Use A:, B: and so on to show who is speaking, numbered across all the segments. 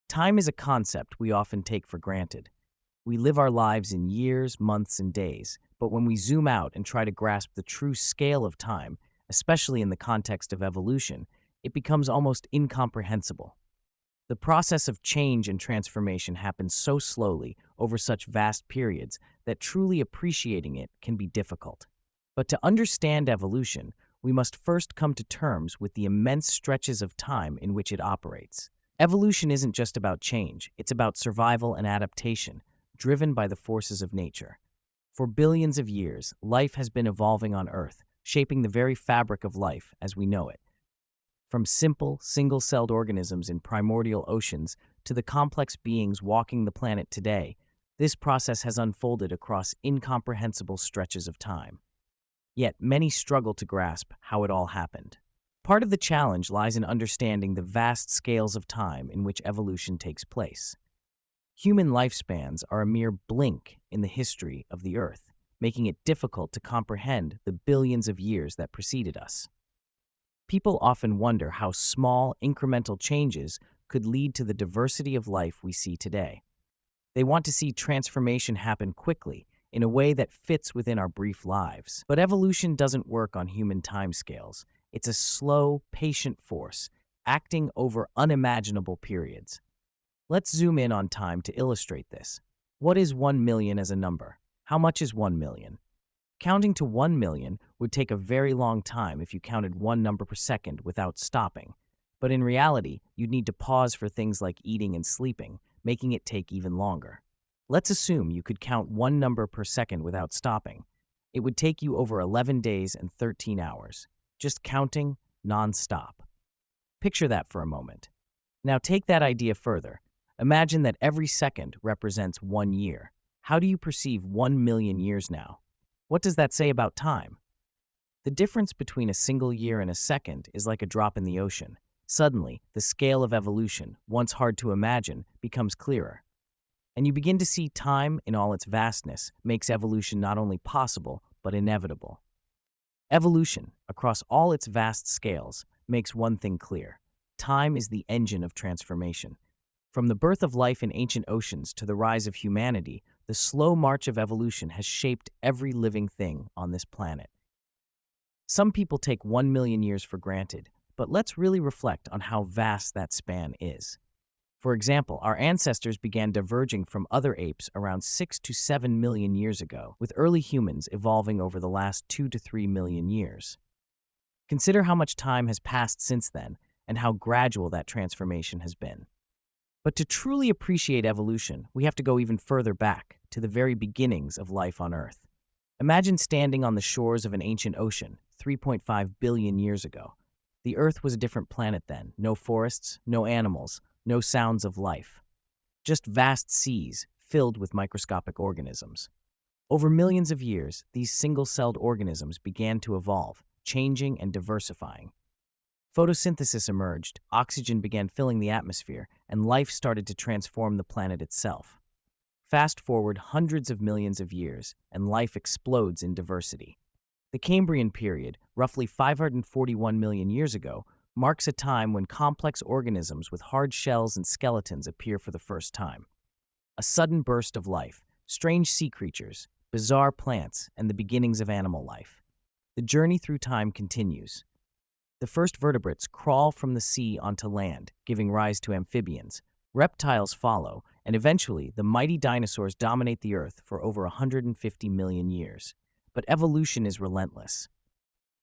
A: Time is a concept we often take for granted. We live our lives in years, months, and days, but when we zoom out and try to grasp the true scale of time, especially in the context of evolution, it becomes almost incomprehensible. The process of change and transformation happens so slowly over such vast periods that truly appreciating it can be difficult. But to understand evolution, we must first come to terms with the immense stretches of time in which it operates. Evolution isn't just about change, it's about survival and adaptation, driven by the forces of nature. For billions of years, life has been evolving on Earth, shaping the very fabric of life as we know it. From simple, single-celled organisms in primordial oceans to the complex beings walking the planet today, this process has unfolded across incomprehensible stretches of time. Yet many struggle to grasp how it all happened. Part of the challenge lies in understanding the vast scales of time in which evolution takes place. Human lifespans are a mere blink in the history of the Earth, making it difficult to comprehend the billions of years that preceded us. People often wonder how small, incremental changes could lead to the diversity of life we see today. They want to see transformation happen quickly, in a way that fits within our brief lives. But evolution doesn't work on human timescales. It's a slow, patient force, acting over unimaginable periods. Let's zoom in on time to illustrate this. What is 1 million as a number? How much is 1 million? Counting to 1 million would take a very long time if you counted one number per second without stopping. But in reality, you'd need to pause for things like eating and sleeping, making it take even longer. Let's assume you could count one number per second without stopping. It would take you over 11 days and 13 hours, just counting non-stop. Picture that for a moment. Now take that idea further. Imagine that every second represents 1 year. How do you perceive 1 million years now? What does that say about time? The difference between a single year and a second is like a drop in the ocean. Suddenly, the scale of evolution, once hard to imagine, becomes clearer. And you begin to see time in all its vastness makes evolution not only possible, but inevitable. Evolution, across all its vast scales, makes one thing clear. Time is the engine of transformation. From the birth of life in ancient oceans to the rise of humanity, the slow march of evolution has shaped every living thing on this planet. Some people take 1 million years for granted, but let's really reflect on how vast that span is. For example, our ancestors began diverging from other apes around 6 to 7 million years ago, with early humans evolving over the last 2 to 3 million years. Consider how much time has passed since then, and how gradual that transformation has been. But to truly appreciate evolution, we have to go even further back, to the very beginnings of life on Earth. Imagine standing on the shores of an ancient ocean, 3.5 billion years ago. The Earth was a different planet then, no forests, no animals, no sounds of life. Just vast seas filled with microscopic organisms. Over millions of years, these single-celled organisms began to evolve, changing and diversifying. Photosynthesis emerged, oxygen began filling the atmosphere, and life started to transform the planet itself. Fast forward hundreds of millions of years, and life explodes in diversity. The Cambrian period, roughly 541 million years ago, marks a time when complex organisms with hard shells and skeletons appear for the first time. A sudden burst of life, strange sea creatures, bizarre plants, and the beginnings of animal life. The journey through time continues. The first vertebrates crawl from the sea onto land, giving rise to amphibians. Reptiles follow, and eventually the mighty dinosaurs dominate the Earth for over 150 million years. But evolution is relentless.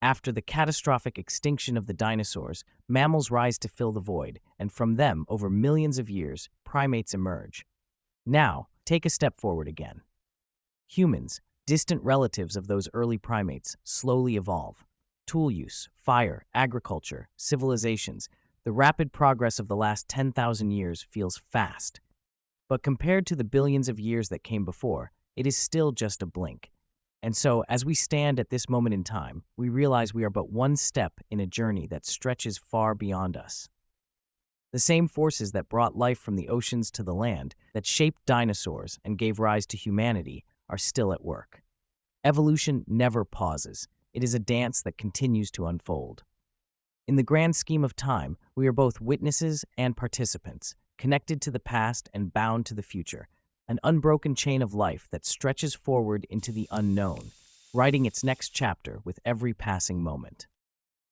A: After the catastrophic extinction of the dinosaurs, mammals rise to fill the void, and from them, over millions of years, primates emerge. Now, take a step forward again. Humans, distant relatives of those early primates, slowly evolve. Tool use, fire, agriculture, civilizations, the rapid progress of the last 10,000 years feels fast. But compared to the billions of years that came before, it is still just a blink. And so, as we stand at this moment in time, we realize we are but one step in a journey that stretches far beyond us. The same forces that brought life from the oceans to the land, that shaped dinosaurs and gave rise to humanity, are still at work. Evolution never pauses. It is a dance that continues to unfold. In the grand scheme of time, we are both witnesses and participants, connected to the past and bound to the future, an unbroken chain of life that stretches forward into the unknown, writing its next chapter with every passing moment.